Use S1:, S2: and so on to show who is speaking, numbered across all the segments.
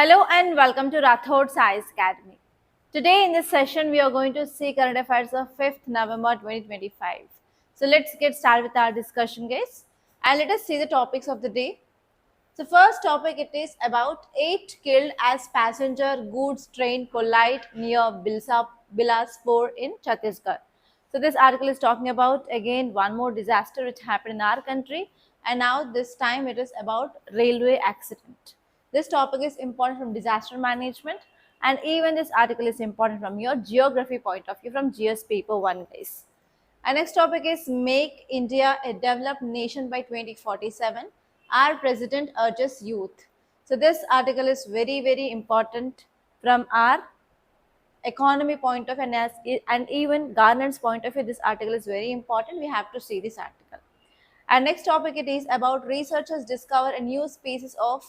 S1: Hello and welcome to Rathod Science Academy. Today in this session we are going to see current affairs of 5th November 2025. So let's get started with our discussion guys and let us see the topics of the day. So first topic it is about 8 killed as passenger goods train collide near Bilaspur in Chhattisgarh. So this article is talking about again one more disaster which happened in our country and now this time it is about railway accident. This topic is important from disaster management and even this article is important from your geography point of view from GS paper 1 guys. Our next topic is Make India a Developed Nation by 2047. Our President urges youth. So this article is very important from our economy point of view and even governance point of view. This article is very important. We have to see this article. Our next topic it is about researchers discover a new species of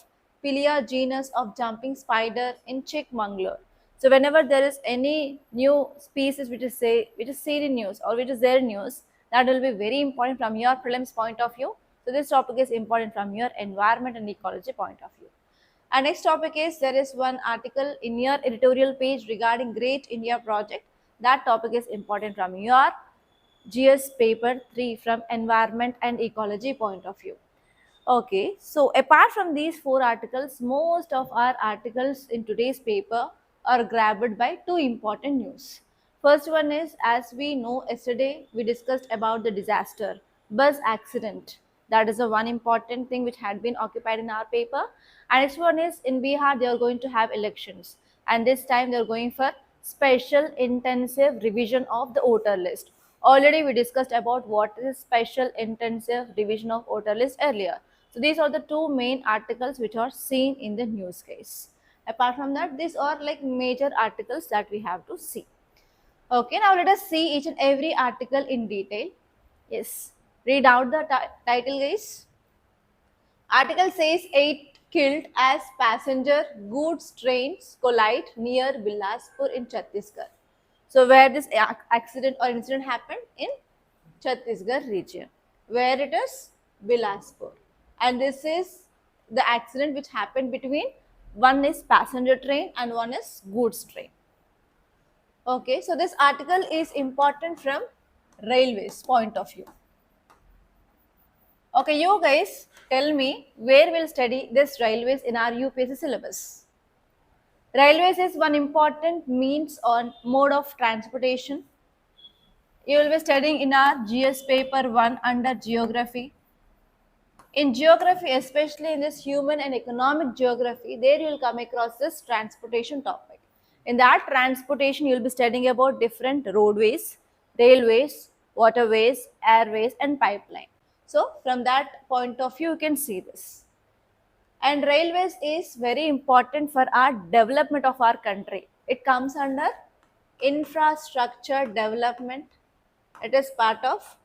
S1: Pilia genus of jumping spider in Chikmagalur. So whenever there is any new species which is seen in news or which is there in news, that will be very important from your prelims point of view. So this topic is important from your environment and ecology point of view. Our next topic is there is one article in your editorial page regarding Great India Project. That topic is important from your GS paper 3 from environment and ecology point of view. Okay, so apart from these four articles, most of our articles in today's paper are grabbed by two important news. First one is, as we know, yesterday we discussed about the disaster, bus accident. That is the one important thing which had been occupied in our paper. And next one is, in Bihar, they are going to have elections. And this time they are going for special intensive revision of the voter list. Already we discussed about what is special intensive revision of voter list earlier. So these are the two main articles which are seen in the news case. Apart from that, these are like major articles that we have to see. Okay, now let us see each and every article in detail. Yes, read out the title guys. Article says 8 killed as passenger goods trains collide near Bilaspur in Chhattisgarh. So where this accident or incident happened? In Chhattisgarh region. Where it is? Bilaspur. And this is the accident which happened between one is passenger train and one is goods train. Okay, so this article is important from railways point of view. Okay, you guys tell me where we'll study this railways in our UPSC syllabus. Railways is one important means or mode of transportation. You will be studying in our GS paper 1 under geography. In geography, especially in this human and economic geography, there you will come across this transportation topic. In that transportation, you will be studying about different roadways, railways, waterways, airways and pipeline. So from that point of view, you can see this. And railways is very important for our development of our country. It comes under infrastructure development. It is part of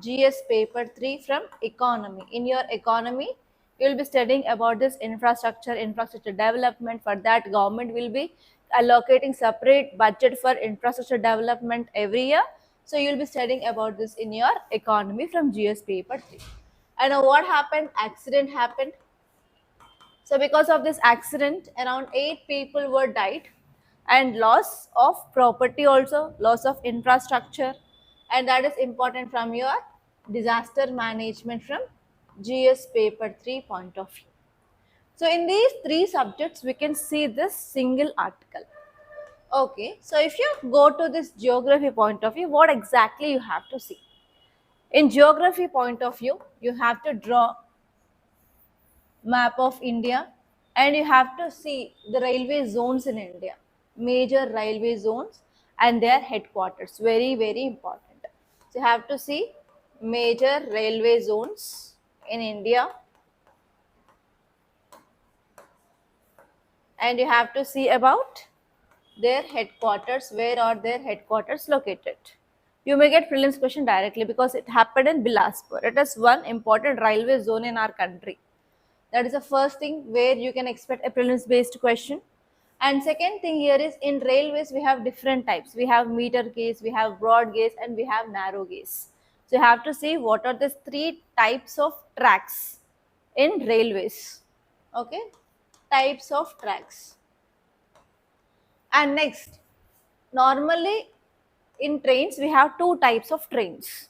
S1: GS paper 3 from economy. In your economy, you will be studying about this infrastructure development. For that, government will be allocating separate budget for infrastructure development every year. So you will be studying about this in your economy from GS paper 3. And now what happened? Accident happened. So because of this accident, around 8 people were died and loss of property also, loss of infrastructure, and that is important from your disaster management from GS paper 3 point of view. So in these three subjects, we can see this single article. Okay, so if you go to this geography point of view, what exactly you have to see? In geography point of view, you have to draw map of India and you have to see the railway zones in India, major railway zones and their headquarters, very important. So you have to see major railway zones in India and you have to see about their headquarters, where are their headquarters located. You may get prelims question directly because it happened in Bilaspur. It is one important railway zone in our country. That is the first thing where you can expect a prelims based question. And second thing here is in railways we have different types. We have meter gauge, we have broad gauge and we have narrow gauge. So you have to see what are the three types of tracks in railways. Okay. types of tracks. And next, normally in trains we have two types of trains.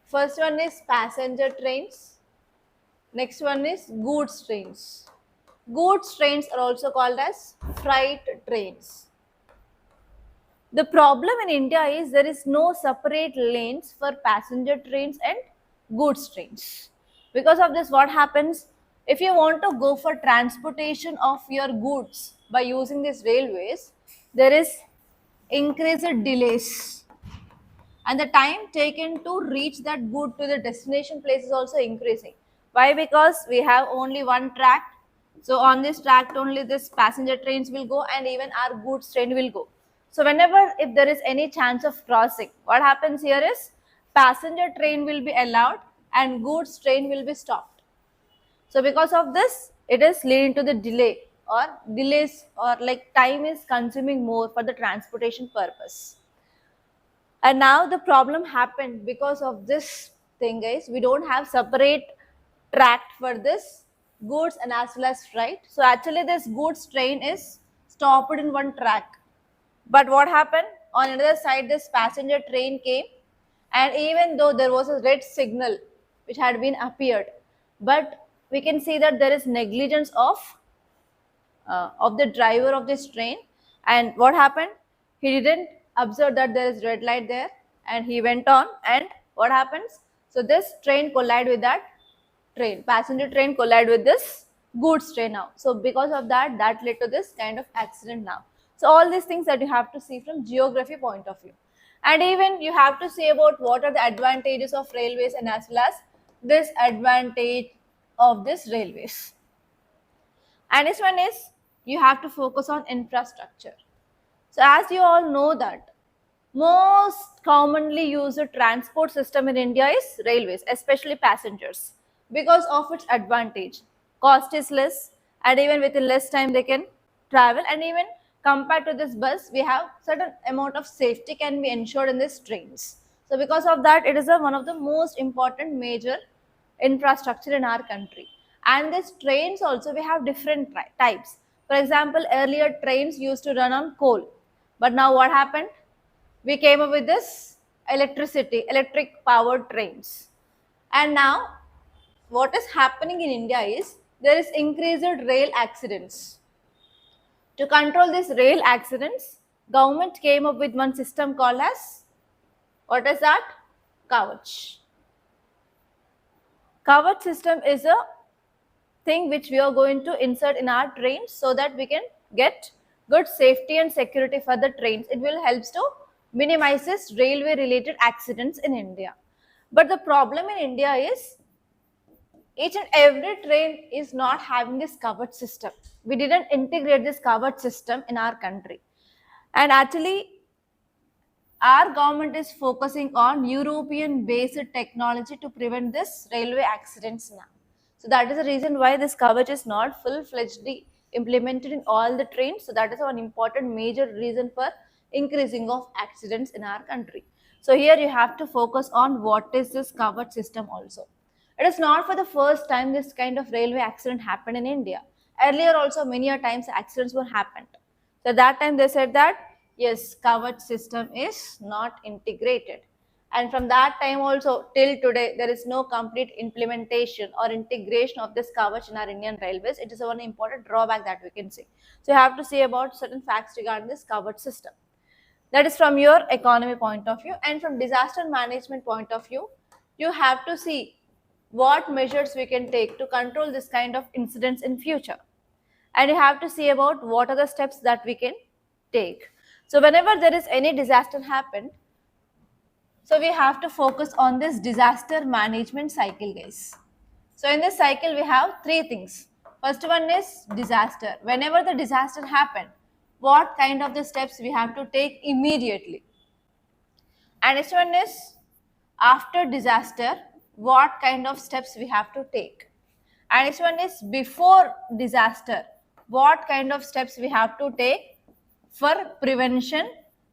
S1: First one is passenger trains, next one is goods trains. Goods trains are also called as freight trains. The problem in India is there is no separate lanes for passenger trains and goods trains. Because of this, what happens if you want to go for transportation of your goods by using these railways, there is increased delays, and the time taken to reach that good to the destination place is also increasing. Why? Because we have only one track. So on this track only this passenger trains will go and even our goods train will go. So whenever if there is any chance of crossing, what happens here is passenger train will be allowed and goods train will be stopped. So because of this, it is leading to the delay or delays, or like time is consuming more for the transportation purpose. And now the problem happened because of this thing, guys. We don't have separate track for this goods and as well as freight. So actually this goods train is stopped in one track. But what happened? On another side, this passenger train came, and even though there was a red signal which had been appeared, but we can see that there is negligence of the driver of this train. And what happened? He didn't observe that there is red light there, and he went on. And what happens? So this train collide with that train, passenger train collide with this goods train now. So because of that, that led to this kind of accident now. So all these things that you have to see from geography point of view. And even you have to see about what are the advantages of railways and as well as disadvantage of this railways. And this one is you have to focus on infrastructure. So as you all know that most commonly used transport system in India is railways, especially passengers, because of its advantage. Cost is less, and even within less time they can travel, and even compared to this bus, we have certain amount of safety can be ensured in these trains. So because of that, it is one of the most important major infrastructure in our country. And these trains also we have different types. For example, earlier trains used to run on coal, but now what happened? We came up with this electric powered trains. And now what is happening in India is there is increased rail accidents. To control these rail accidents, government came up with one system called as, what is that? Kavach. Kavach system is a thing which we are going to insert in our trains so that we can get good safety and security for the trains. It will help to minimize this railway related accidents in India. But the problem in India is each and every train is not having this Kavach system. We didn't integrate this Kavach system in our country. And actually, our government is focusing on European based technology to prevent this railway accidents now. So that is the reason why this Kavach is not full-fledgedly implemented in all the trains. So that is one important major reason for increasing of accidents in our country. So here you have to focus on what is this Kavach system also. It is not for the first time this kind of railway accident happened in India. Earlier also many a times accidents were happened. So that time they said that yes, Kavach system is not integrated. And from that time also till today, there is no complete implementation or integration of this Kavach in our Indian railways. It is one important drawback that we can see. So you have to see about certain facts regarding this Kavach system. That is from your economy point of view. And from disaster management point of view, you have to see what measures we can take to control this kind of incidents in future. And you have to see about what are the steps that we can take. So whenever there is any disaster happen, so we have to focus on this disaster management cycle, guys. So in this cycle, we have three things. First one is disaster. Whenever the disaster happen, what kind of the steps we have to take immediately. And next one is after disaster, what kind of steps we have to take. And next one is before disaster, what kind of steps we have to take for prevention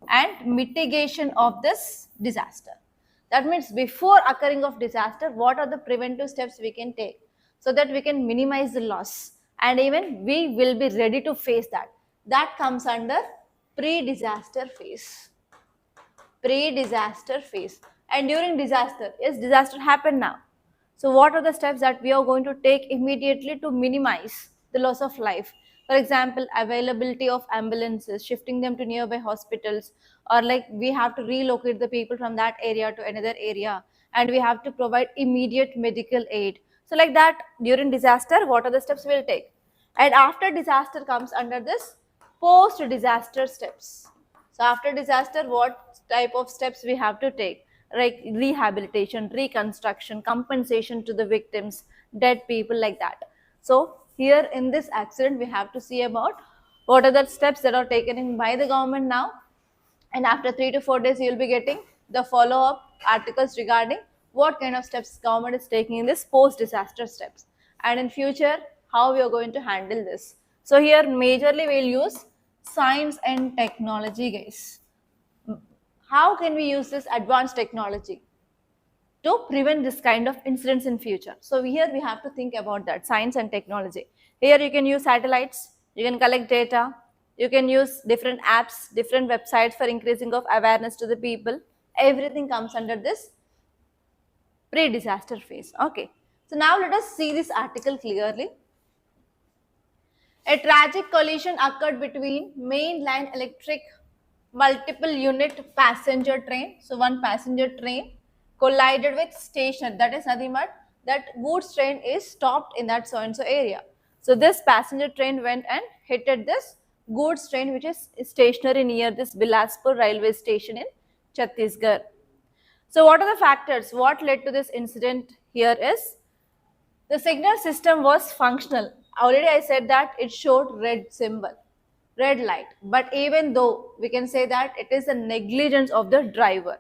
S1: and mitigation of this disaster. That means before occurring of disaster, what are the preventive steps we can take so that we can minimize the loss. and even we will be ready to face that. That comes under pre-disaster phase. Pre-disaster phase. And during disaster, yes, disaster happened now. So what are the steps that we are going to take immediately to minimize the loss of life? For example, availability of ambulances, shifting them to nearby hospitals, or like we have to relocate the people from that area to another area, and we have to provide immediate medical aid. So like that, during disaster, what are the steps we'll take? And after disaster comes under this post-disaster steps. So after disaster, what type of steps we have to take? Like rehabilitation, reconstruction, compensation to the victims, dead people, like that. So here in this accident, we have to see about what are the steps that are taken in by the government now. And after 3 to 4 days, you will be getting the follow-up articles regarding what kind of steps government is taking in this post-disaster steps. And in future, how we are going to handle this. So here majorly we'll use science and technology, guys. How can we use this advanced technology to prevent this kind of incidents in future? So here we have to think about that, science and technology. Here you can use satellites, you can collect data, you can use different apps, different websites for increasing of awareness to the people. Everything comes under this pre-disaster phase. Okay. So now let us see this article clearly. A tragic collision occurred between mainline electric multiple unit passenger train. So one passenger train collided with station, that is nothing but that goods train is stopped in that so and so area. So this passenger train went and hit at this goods train which is stationary near this Bilaspur railway station in Chhattisgarh. So what are the factors? What led to this incident here is the signal system was functional. Already I said that it showed red symbol, red light. But even though we can say that it is a negligence of the driver.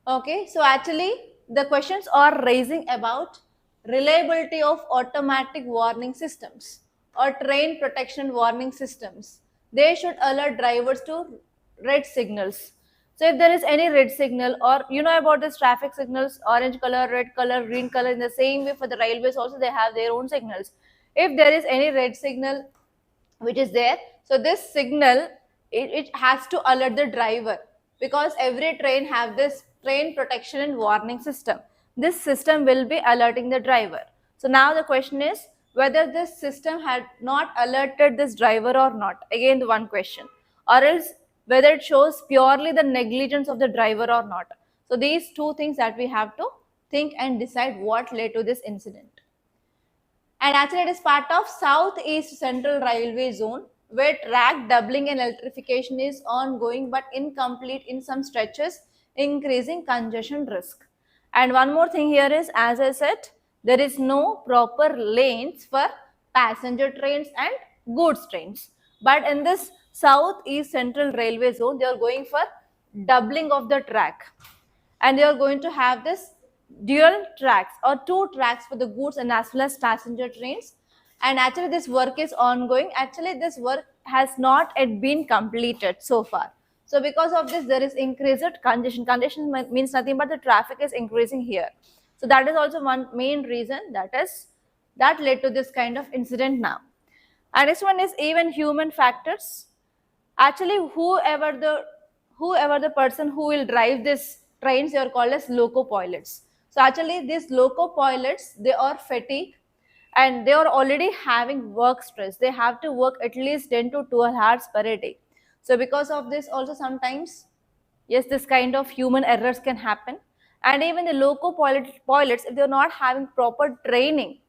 S1: Okay, so actually the questions are raising about reliability of automatic warning systems or train protection warning systems. They should alert drivers to red signals. So if there is any red signal, or you know about this traffic signals, orange color, red color, green color, in the same way for the railways also they have their own signals. If there is any red signal which is there, so this signal, it has to alert the driver, because every train have this train protection and warning system. This system will be alerting the driver. So now the question is whether this system had not alerted this driver or not. Again the one question. Or else whether it shows purely the negligence of the driver or not. So these two things that we have to think and decide what led to this incident. And actually it is part of Southeast Central Railway Zone, where track doubling and electrification is ongoing but incomplete in some stretches, increasing congestion risk. And one more thing here is, as I said, there is no proper lanes for passenger trains and goods trains. But in this Southeast Central Railway Zone, they are going for doubling of the track. And they are going to have this dual tracks or two tracks for the goods and as well as passenger trains. And actually this work is ongoing. Actually this work has not yet been completed so far. So because of this there is increased congestion. Congestion means nothing but the traffic is increasing here. So that is also one main reason that led to this kind of incident now. And this one is even human factors. Actually whoever the person who will drive this trains, they are called as loco pilots. So actually these loco pilots, they are fatigued and they are already having work stress. They have to work at least 10 to 12 hours per day. So because of this also sometimes, yes, this kind of human errors can happen. And even the loco pilots, if they are not having proper training,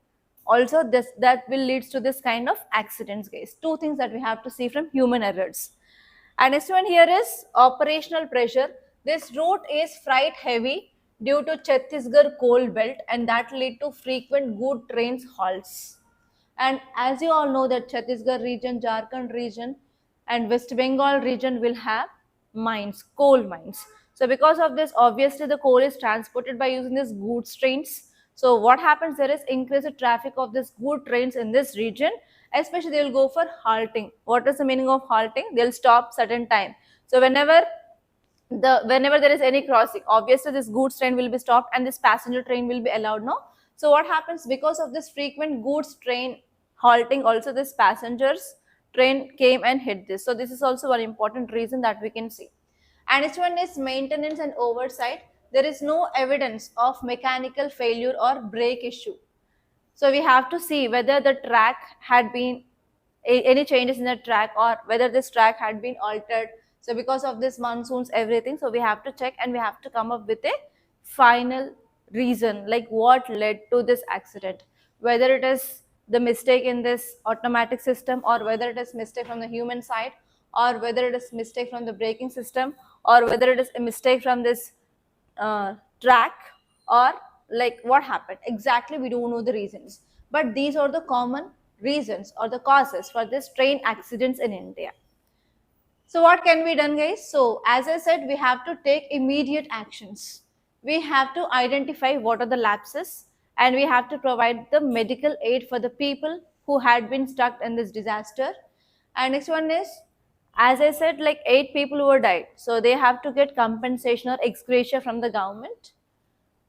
S1: also that will lead to this kind of accidents, guys. Two things that we have to see from human errors. And next one here is operational pressure. This route is freight heavy due to Chhattisgarh coal belt, and that lead to frequent good trains halts. And as you all know that Chhattisgarh region, Jharkhand region and West Bengal region will have mines, coal mines. So because of this, obviously the coal is transported by using these goods trains. So what happens, there is increased traffic of these good trains in this region. Especially they will go for halting. What is the meaning of halting? They'll stop certain time. So whenever there is any crossing, obviously this goods train will be stopped and this passenger train will be allowed, no? So what happens, because of this frequent goods train halting also this passengers train came and hit this. So this is also one important reason that we can see. And next one is maintenance and oversight. There is no evidence of mechanical failure or brake issue. So we have to see whether the track had been any changes in the track, or whether this track had been altered. So because of this monsoons, everything, so we have to check and we have to come up with a final reason, like what led to this accident, whether it is the mistake in this automatic system, or whether it is mistake from the human side, or whether it is mistake from the braking system, or whether it is a mistake from this track, or like what happened exactly. We don't know the reasons, but these are the common reasons or the causes for this train accidents in India. So what can be done, guys? So as I said, we have to take immediate actions. We have to identify what are the lapses, and we have to provide the medical aid for the people who had been stuck in this disaster. And next one is, as I said, like 8 people who were died, so they have to get compensation or ex gratia from the government.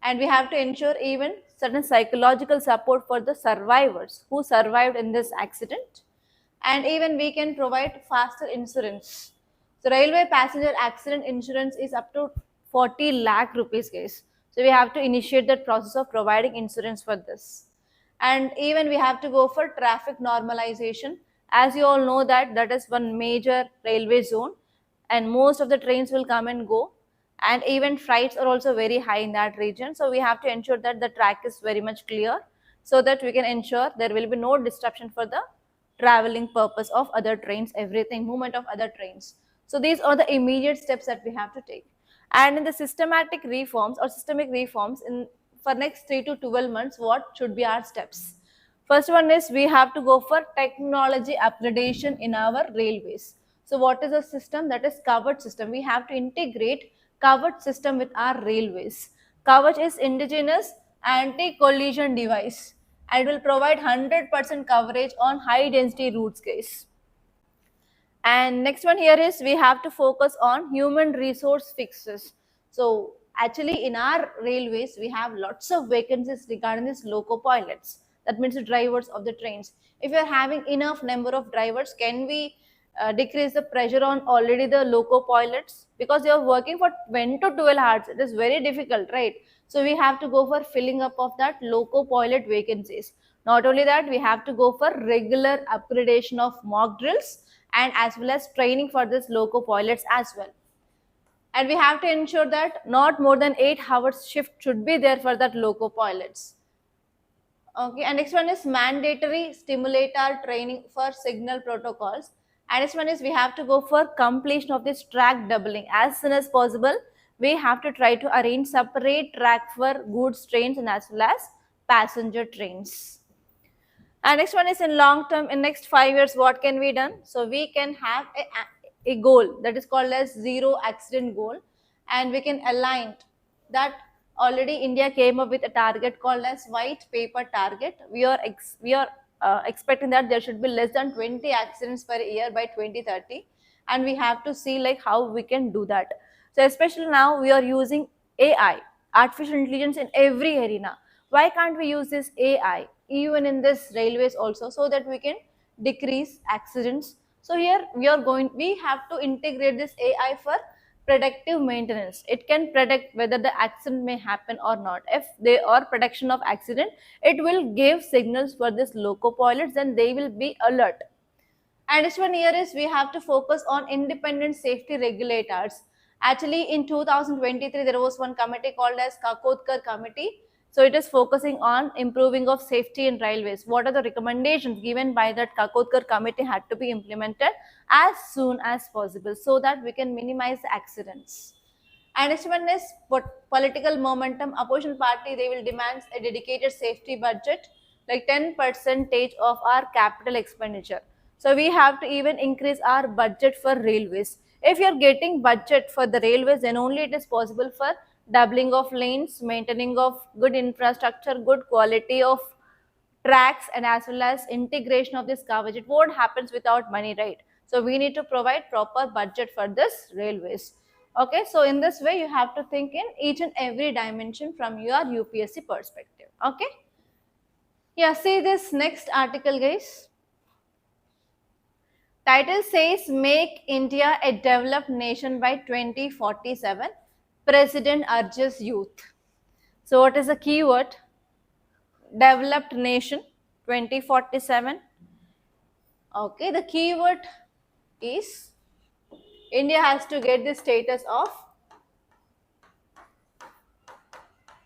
S1: And we have to ensure even certain psychological support for the survivors who survived in this accident. And even we can provide faster insurance. So railway passenger accident insurance is up to 40 lakh rupees, guys. So we have to initiate that process of providing insurance for this. And even we have to go for traffic normalization. As you all know that is one major railway zone, and most of the trains will come and go, and even freights are also very high in that region. So we have to ensure that the track is very much clear, so that we can ensure there will be no disruption for the traveling purpose of other trains, everything, movement of other trains. So these are the immediate steps that we have to take. And in the systematic reforms or systemic reforms in for next 3 to 12 months, what should be our steps? First one is we have to go for technology upgradation in our railways. So what is a system? That is covered system. We have to integrate covered system with our railways. Covered is indigenous anti-collision device and will provide 100% coverage on high density routes, guys. And next one here is we have to focus on human resource fixes. So actually in our railways, we have lots of vacancies regarding these loco pilots. That means the drivers of the trains. If you're having enough number of drivers, can we decrease the pressure on already the loco pilots? Because you're working for 10 to 12 hours. It is very difficult, right? So we have to go for filling up of that loco pilot vacancies. Not only that, we have to go for regular upgradation of mock drills, and as well as training for this loco pilots as well. And we have to ensure that not more than 8 hours shift should be there for that loco pilots. Okay, and next one is mandatory stimulator training for signal protocols. And next one is we have to go for completion of this track doubling as soon as possible. We have to try to arrange separate track for goods trains and as well as passenger trains. And next one is in long term, in next 5 years, what can be done? So we can have a goal that is called as zero accident goal, and we can align that. Already India came up with a target called as white paper target. We are expecting that there should be less than 20 accidents per year by 2030, and we have to see like how we can do that. So especially now we are using AI, artificial intelligence, in every arena. Why can't we use this AI even in this railways also, so that we can decrease accidents? So here we have to integrate this AI for predictive maintenance. It can predict whether the accident may happen or not. If they are prediction of accident, it will give signals for this loco pilots, then they will be alert. And this one here is we have to focus on independent safety regulators. Actually in 2023 there was one committee called as Kakotkar committee. So it is focusing on improving of safety in railways. What are the recommendations given by that Kakotkar committee had to be implemented as soon as possible, so that we can minimize the accidents. And next one is political momentum. Opposition party, they will demand a dedicated safety budget, like 10% of our capital expenditure. So we have to even increase our budget for railways. If you are getting budget for the railways, then only it is possible for doubling of lanes, maintaining of good infrastructure, good quality of tracks, and as well as integration of this coverage. It won't happen without money, right? So we need to provide proper budget for this railways. Okay, so in this way you have to think in each and every dimension from your UPSC perspective. Okay. Yeah, see this next article, guys. Title says Make India a Developed Nation by 2047. President urges youth. So, what is the keyword? Developed Nation 2047. Okay, the keyword is India has to get the status of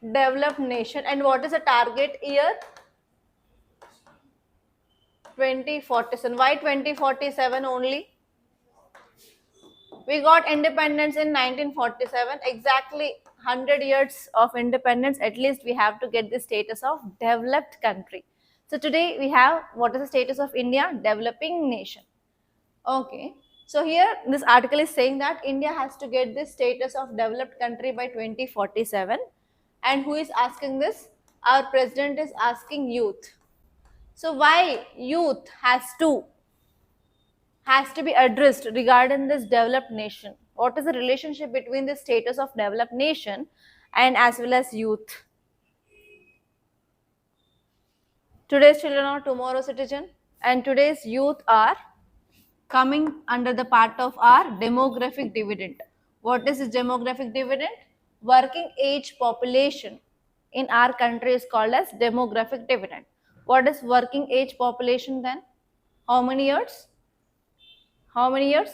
S1: developed nation. And what is the target year? 2047. Why 2047 only? We got independence in 1947, exactly 100 years of independence. At least we have to get the status of developed country. So today we have, what is the status of India? Developing nation. Okay, so here this article is saying that India has to get this status of developed country by 2047. And who is asking this? Our president is asking youth. So why youth has to be addressed regarding this developed nation? What is the relationship between the status of developed nation and as well as youth? Today's children are tomorrow's citizen, and today's youth are coming under the part of our demographic dividend. What is this demographic dividend? Working age population in our country is called as demographic dividend. What is working age population then? How many years? How many years?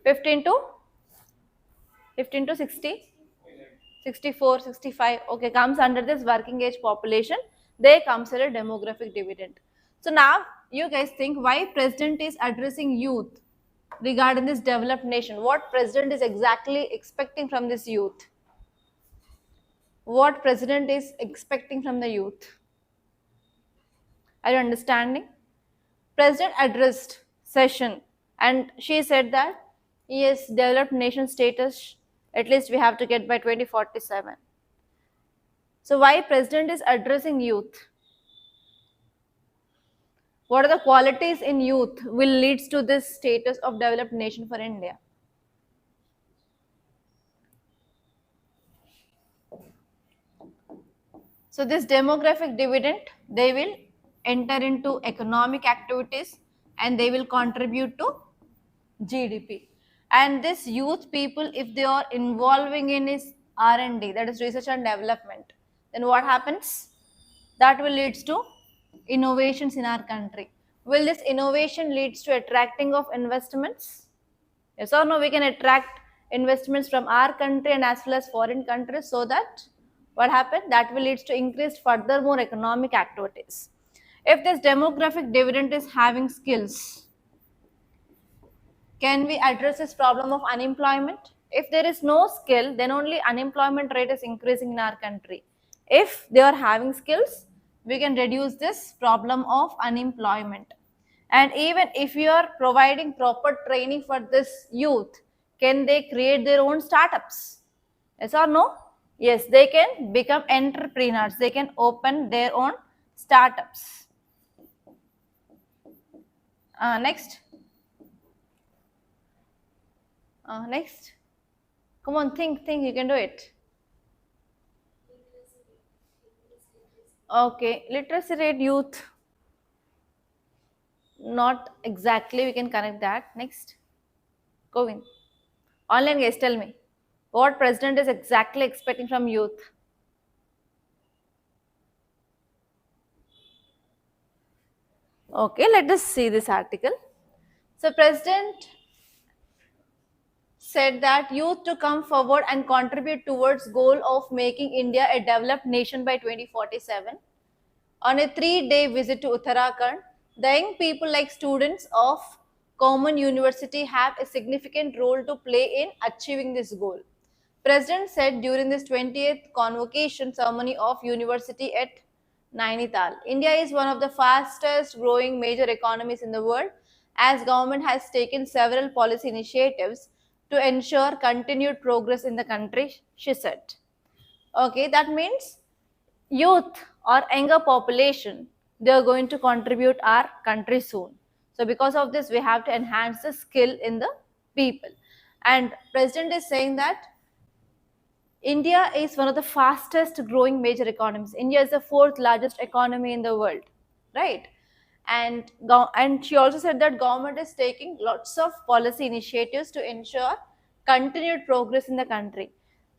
S1: 15 to 15 to 60, 64, 65. Okay, comes under this working age population. They consider demographic dividend. So now you guys think why president is addressing youth regarding this developed nation. What president is exactly expecting from this youth? What president is expecting from the youth? Are you understanding? President addressed session and she said that yes, developed nation status at least we have to get by 2047. So why president is addressing youth? What are the qualities in youth will leads to this status of developed nation for India? So this demographic dividend, they will enter into economic activities and they will contribute to GDP. And this youth people, if they are involving in is R&D, that is research and development, then what happens? That will leads to innovations in our country. Will this innovation leads to attracting of investments? Yes or no? We can attract investments from our country and as well as foreign countries, so that what happened? That will leads to increased furthermore economic activities. If this demographic dividend is having skills, can we address this problem of unemployment? If there is no skill, then only unemployment rate is increasing in our country. If they are having skills, we can reduce this problem of unemployment. And even if you are providing proper training for this youth, can they create their own startups? Yes or no? Yes, they can become entrepreneurs. They can open their own startups. Next. Next. Come on, think, you can do it. Okay, literacy rate youth. Not exactly, we can connect that. Next. Govin. Online guys, tell me. What president is exactly expecting from youth? Okay, let us see this article. So president said that youth to come forward and contribute towards goal of making India a developed nation by 2047. On a 3-day visit to Uttarakhand, the young people like students of Common University have a significant role to play in achieving this goal. President said during this 20th convocation ceremony of university at Nainital. India is one of the fastest growing major economies in the world, as government has taken several policy initiatives to ensure continued progress in the country, she said. Okay, that means youth or younger population, they are going to contribute our country soon. So because of this, we have to enhance the skill in the people. And president is saying that India is one of the fastest growing major economies. India is the fourth largest economy in the world, right? And she also said that government is taking lots of policy initiatives to ensure continued progress in the country.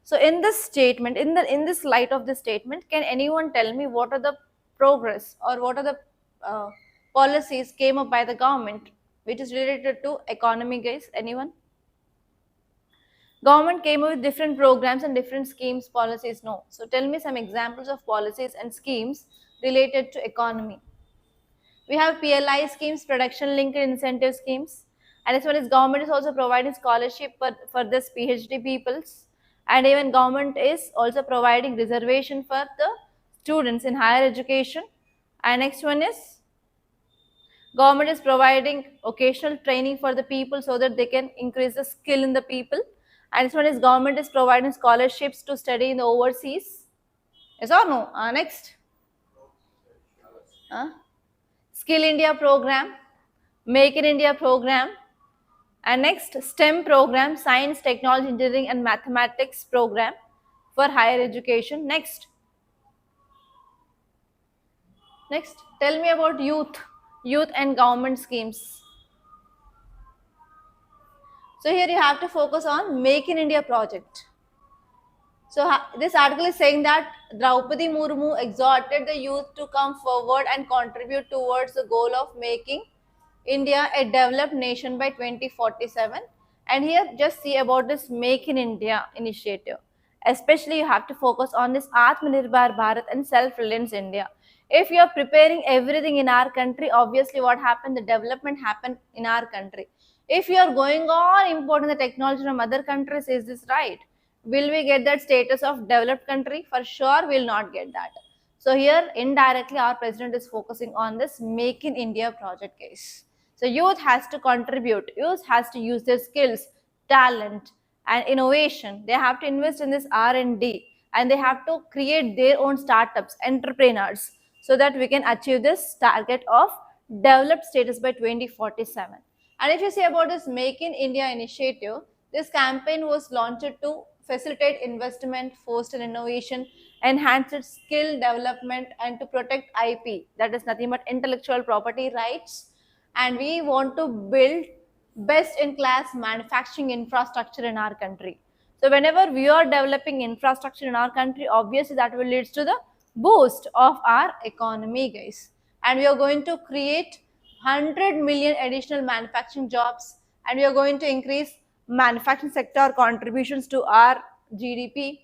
S1: So in this statement, in this light of this statement, can anyone tell me what are the progress or what are the uh, policies came up by the government which is related to economy, guys? Anyone? Government came up with different programs and different schemes, policies. No. So tell me some examples of policies and schemes related to economy. We have PLI schemes, production linked incentive schemes, and this one is government is also providing scholarship for this PhD peoples, and even government is also providing reservation for the students in higher education. And next one is government is providing occasional training for the people so that they can increase the skill in the people. And this one is government is providing scholarships to study in the overseas. Yes or no? Next. Skill India program, Make in India program, and next STEM program, Science, Technology, Engineering and Mathematics program for higher education. Next, tell me about youth and government schemes. So here you have to focus on Make in India project. So this article is saying that Draupadi Murmu exhorted the youth to come forward and contribute towards the goal of making India a developed nation by 2047. And here just see about this Make in India initiative. Especially you have to focus on this Atmanirbhar Bharat and self-reliance India. If you are preparing everything in our country, obviously what happened, the development happened in our country. If you are going on importing the technology from other countries, is this right? Will we get that status of developed country? For sure, we will not get that. So here, indirectly, our president is focusing on this Make in India project case. So youth has to contribute. Youth has to use their skills, talent, and innovation. They have to invest in this R&D, and they have to create their own startups, entrepreneurs, so that we can achieve this target of developed status by 2047. And if you say about this Make in India initiative, this campaign was launched to facilitate investment, foster innovation, enhance its skill development, and to protect IP, that is nothing but intellectual property rights. And we want to build best in class manufacturing infrastructure in our country. So whenever we are developing infrastructure in our country, obviously that will lead to the boost of our economy, guys. And we are going to create 100 million additional manufacturing jobs, and we are going to increase manufacturing sector contributions to our GDP.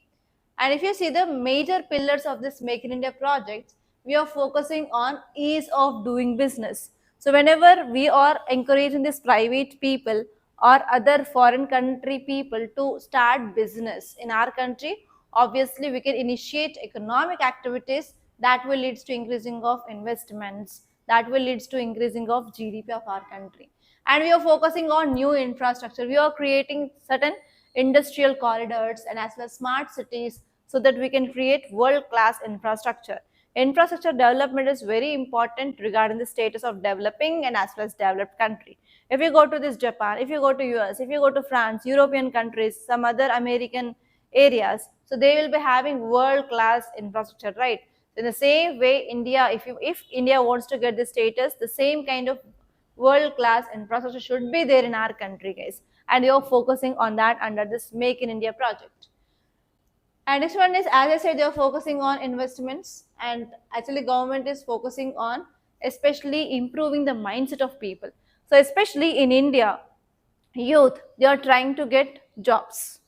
S1: And if you see the major pillars of this Make in India project, we are focusing on ease of doing business. So whenever we are encouraging this private people or other foreign country people to start business in our country, obviously we can initiate economic activities that will lead to increasing of investments, that will lead to increasing of GDP of our country. And we are focusing on new infrastructure. We are creating certain industrial corridors and as well as smart cities so that we can create world-class infrastructure. Infrastructure development is very important regarding the status of developing and as well as developed country. If you go to this Japan, if you go to US, if you go to France, European countries, some other American areas, so they will be having world-class infrastructure, right? In the same way, India, if India wants to get the status, the same kind of world-class infrastructure should be there in our country, guys. And you're focusing on that under this Make in India project. And this one is, as I said, they're focusing on investments, and actually government is focusing on especially improving the mindset of people. So especially in India, youth, they are trying to get jobs.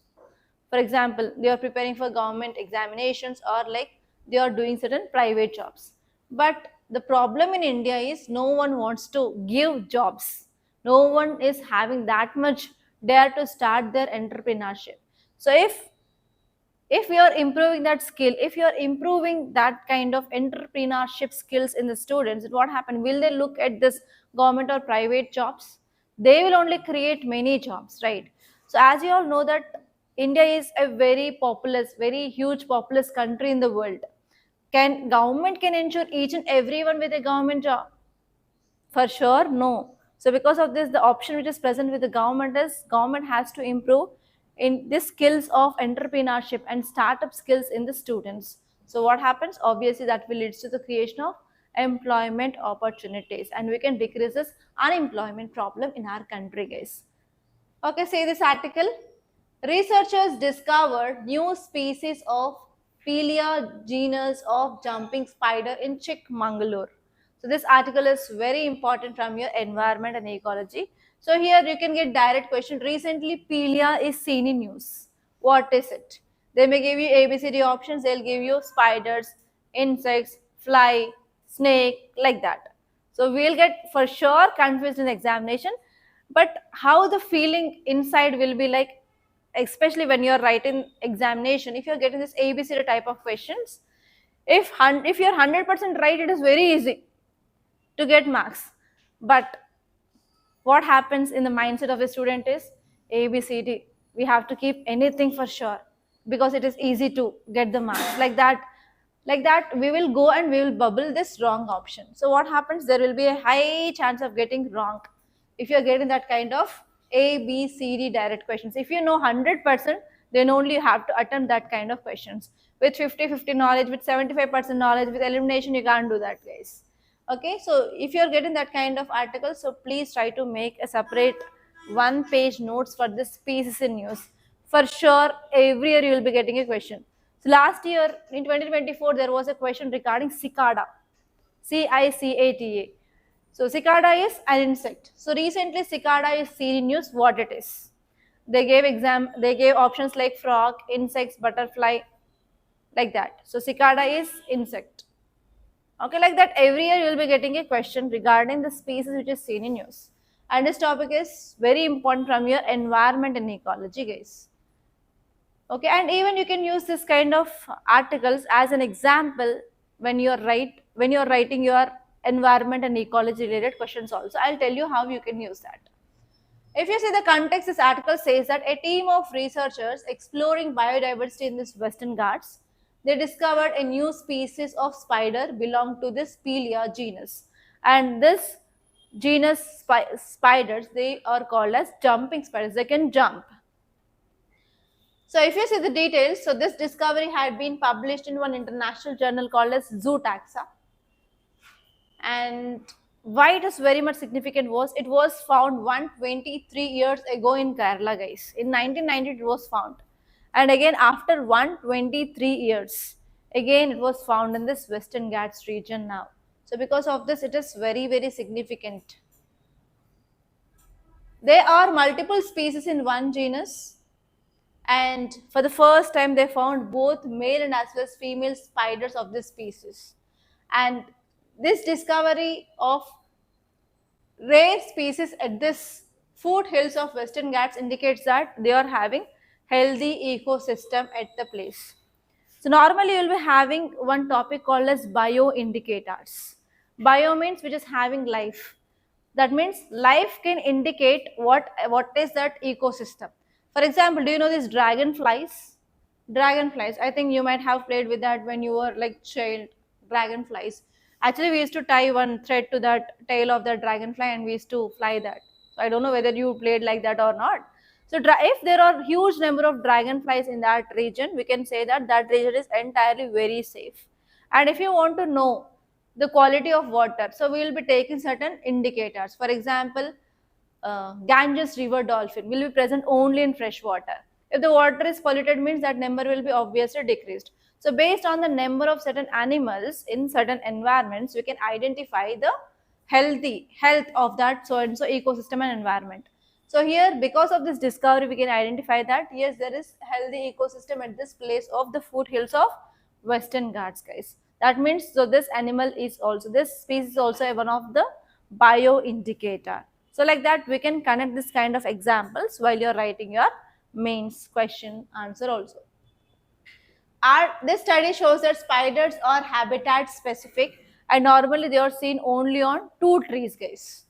S1: For example, they are preparing for government examinations or like they are doing certain private jobs. But the problem in India is no one wants to give jobs. No one is having that much dare to start their entrepreneurship. So if you are improving that skill, if you are improving that kind of entrepreneurship skills in the students, what happen? Will they look at this government or private jobs? They will only create many jobs, right? So as you all know that India is a very populous, very huge populous country in the world. Can government can ensure each and everyone with a government job? For sure, no. So because of this, the option which is present with the government is government has to improve in the skills of entrepreneurship and startup skills in the students. So what happens? Obviously that will lead to the creation of employment opportunities, and we can decrease this unemployment problem in our country, guys. Okay, say this article. Researchers discovered new species of Philia genus of jumping spider in Chikmagalur. So this article is very important from your environment and ecology. So here you can get direct question. Recently, Philia is seen in news. What is it? They may give you ABCD options. They'll give you spiders, insects, fly, snake, like that. So we'll get for sure confused in the examination. But how the feeling inside will be like, especially when you're writing examination, if you're getting this ABCD type of questions, if you're 100% right, it is very easy to get marks. But what happens in the mindset of the student is ABCD. We have to keep anything for sure because it is easy to get the marks. Like that, we will go and we will bubble this wrong option. So what happens? There will be a high chance of getting wrong if you're getting that kind of A, B, C, D direct questions. If you know 100%, then only you have to attempt that kind of questions. With 50-50 knowledge, with 75% knowledge, with elimination, you can't do that, guys. Okay, so if you're getting that kind of article, so please try to make a separate one-page notes for this pieces in news. For sure, every year you will be getting a question. So last year in 2024, there was a question regarding cicada, CICATA. So cicada is an insect. So recently cicada is seen in news. What it is? They gave options like frog, insects, butterfly, like that. So cicada is insect. Okay, like that every year you will be getting a question regarding the species which is seen in news. And this topic is very important from your environment and ecology, guys. Okay, and even you can use this kind of articles as an example when you're writing your environment and ecology related questions also. I'll tell you how you can use that. If you see the context, this article says that a team of researchers exploring biodiversity in this Western Ghats, they discovered a new species of spider belong to this Philia genus. And this genus spiders, they are called as jumping spiders. They can jump. So if you see the details, so this discovery had been published in one international journal called as Zootaxa. And why it is very much significant was it was found 123 years ago in Kerala, guys. In 1990 it was found. And again after 123 years, again it was found in this Western Ghats region now. So because of this, it is very, very significant. There are multiple species in one genus. And for the first time, they found both male and as well as female spiders of this species. And this discovery of rare species at this foothills of Western Ghats indicates that they are having healthy ecosystem at the place. So normally you will be having one topic called as bioindicators. Bio means which is having life. That means life can indicate what is that ecosystem. For example, do you know these dragonflies? Dragonflies, I think you might have played with that when you were like child. Dragonflies. Actually, we used to tie one thread to that tail of the dragonfly and we used to fly that. So I don't know whether you played like that or not. So if there are huge number of dragonflies in that region, we can say that that region is entirely very safe. And if you want to know the quality of water, so we will be taking certain indicators. For example, Ganges river dolphin will be present only in fresh water. If the water is polluted, means that number will be obviously decreased. So based on the number of certain animals in certain environments, we can identify the health of that so and so ecosystem and environment. So here, because of this discovery, we can identify that yes, there is healthy ecosystem at this place of the foothills of Western Ghats, guys. That means so this animal is also, this species is also one of the bioindicator. So like that, we can connect this kind of examples while you're writing your mains question answer also. This study shows that spiders are habitat specific and normally they are seen only on 2 trees, guys.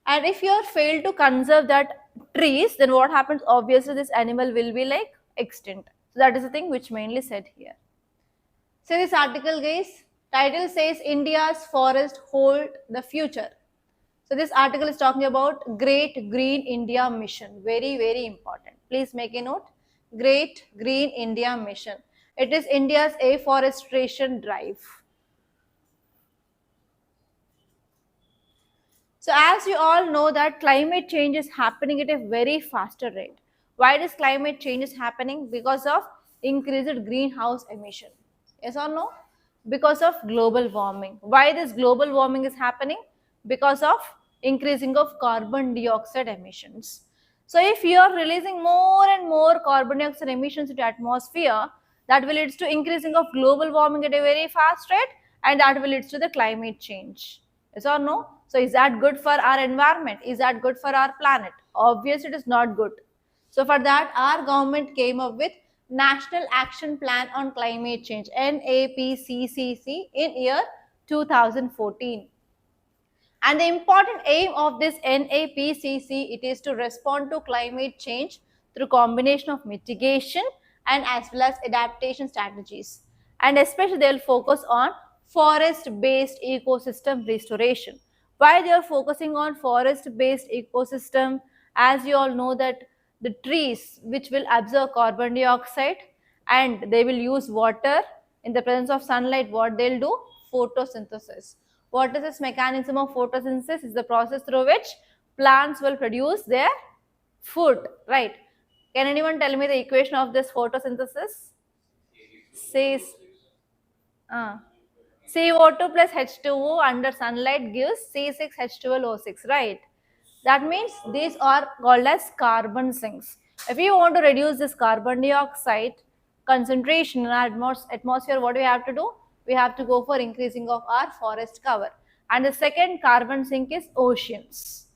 S1: And if you are failed to conserve that trees, then what happens? Obviously, this animal will be like extinct. So that is the thing which mainly said here. So this article, guys, title says India's forest hold the future. So this article is talking about Great Green India Mission. Very, very important. Please make a note. Great Green India Mission. It is India's afforestation drive. So as you all know that climate change is happening at a very faster rate. Why does climate change is happening? Because of increased greenhouse emission. Yes or no? Because of global warming. Why this global warming is happening? Because of increasing of carbon dioxide emissions. So if you are releasing more and more carbon dioxide emissions into atmosphere, that will lead to increasing of global warming at a very fast rate, and that will lead to the climate change. Yes or no? So is that good for our environment? Is that good for our planet? Obviously, it is not good. So for that, our government came up with National Action Plan on Climate Change, NAPCCC, in year 2014. And the important aim of this NAPCC, it is to respond to climate change through combination of mitigation and as well as adaptation strategies. And especially they will focus on forest-based ecosystem restoration. Why they are focusing on forest-based ecosystem? As you all know that the trees which will absorb carbon dioxide and they will use water in the presence of sunlight, what they'll do? Photosynthesis. What is this mechanism of photosynthesis? Is the process through which plants will produce their food, right? Can anyone tell me the equation of this photosynthesis? Says CO2 plus H2O under sunlight gives C6H12O6, right? That means these are called as carbon sinks. If you want to reduce this carbon dioxide concentration in our atmosphere, what do we have to do? We have to go for increasing of our forest cover. And the second carbon sink is oceans.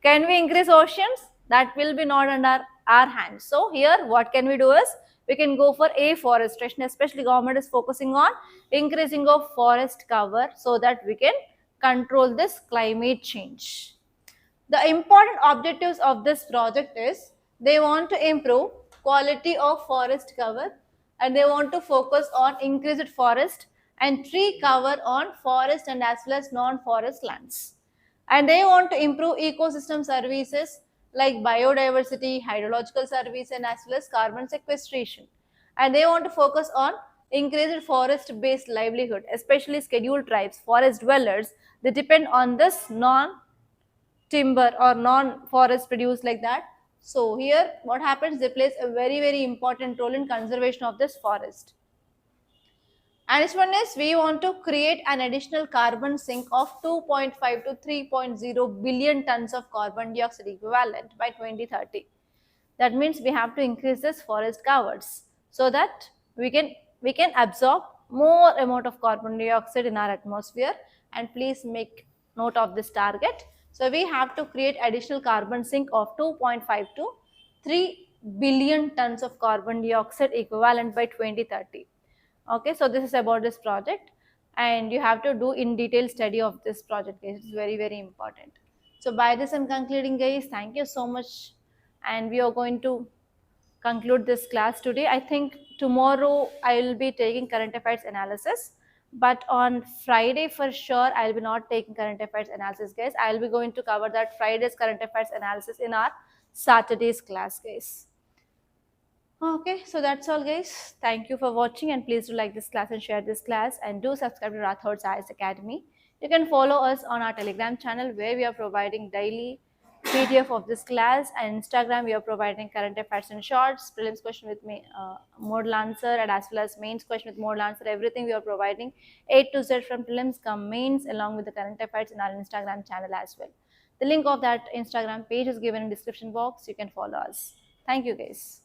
S1: Can we increase oceans? That will be not under our hands. So here what can we do is, we can go for afforestation, especially government is focusing on increasing of forest cover so that we can control this climate change. The important objectives of this project is, they want to improve quality of forest cover and they want to focus on increased forest and tree cover on forest and as well as non-forest lands. And they want to improve ecosystem services like biodiversity, hydrological service and as well as carbon sequestration. And they want to focus on increased forest-based livelihood, especially scheduled tribes, forest dwellers. They depend on this non-timber or non-forest produce like that. So here what happens, they plays a very, very important role in conservation of this forest. And this one is, we want to create an additional carbon sink of 2.5 to 3.0 billion tons of carbon dioxide equivalent by 2030. That means we have to increase this forest covers so that we can absorb more amount of carbon dioxide in our atmosphere. And please make note of this target. So we have to create additional carbon sink of 2.5 to 3 billion tons of carbon dioxide equivalent by 2030. Okay, so this is about this project and you have to do in detail study of this project, guys. It's very, very important. So by this I'm concluding, guys. Thank you so much, and we are going to conclude this class today. I think tomorrow I will be taking current affairs analysis, but on Friday for sure I will be not taking current affairs analysis, guys. I will be going to cover that Friday's current affairs analysis in our Saturday's class, guys. Okay, so that's all, guys. Thank you for watching and please do like this class and share this class and do subscribe to Rathod's IAS Academy. You can follow us on our Telegram channel where we are providing daily PDF of this class, and Instagram we are providing current affairs and shorts, prelims question with model answer and as well as mains question with model answer. Everything we are providing A to Z from prelims come mains along with the current affairs in our Instagram channel as well. The link of that Instagram page is given in description box. You can follow us. Thank you, guys.